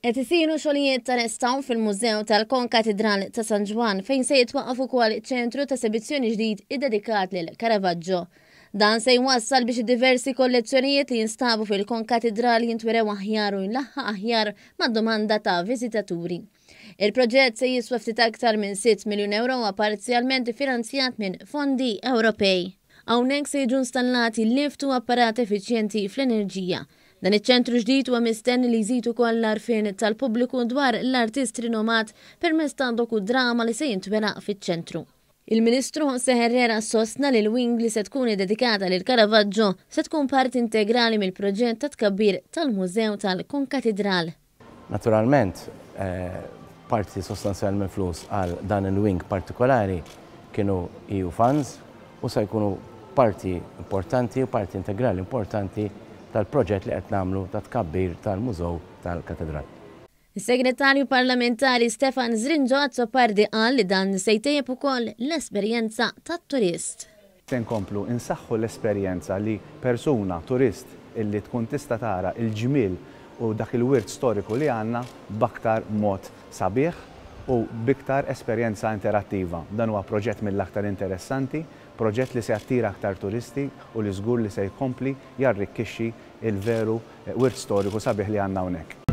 Qed isiru xogħlijiet ta' restawn fil-Mużew tal-KonKatidral ta' San Ġwann fejn se jitwaqqaf ukoll iċ-ċentru ta' esebizzjoni ġdid iddedikat lil Caravaggio. Dan se jwassal biex id-diversi kollezzjonijiet li jinstabu fil-Konkatidral jintwirew aħjar u jlaħħaq aħjar mad-domanda ta' viżitaturi. Il-proġett se jiswa ftit aktar minn 6 miljun euro u parzjalment finanzjat minn fondi Ewropej. Hawnhekk se jiġu installati lift u apparati effiċjenti fl-enerġija. Dan iċ-ċentru ġdid huwa mistenni li jżid ukoll l-għarfien tal-pubbliku dwar l-artist rinomat permezz ta' dokudrama li se jintwelaq fiċ-ċentru. Il-Ministru José Herrera sostna li l-wing li se tkun iddedikata lil Caravaggio se tkun parti integrali mill-proġett ta' tkabbir tal-Mużew tal-KonKatidral. Naturalment, parti sostanzjali minn flus għal dan il-wing partikolari kienu EU funds u se jkunu parti importanti u parti integrali importanti tal-proġett li qed nagħmlu ta' tkabbir tal-Mużew tal-Katedral. Is-Segretarju Parlamentari Stefan Zrinġo Pardi qal li dan se jtejjeb ukoll l-esperjenza tat-turist. Se nkomplu insaħħu l-esperjenza li persuna turist illi tkun tista' tara il-ġmiel u dak il-wirt storiku li għandna b'aktar mod sabiħ u biktar esperjenza interattiva. Dan huwa proġett mill-aktar interessanti, proġett li se jattira aktar turisti u li żgur li se jkompli jarrikkixxi il-veru wirt storiku sabiħ li għandna hawnhekk.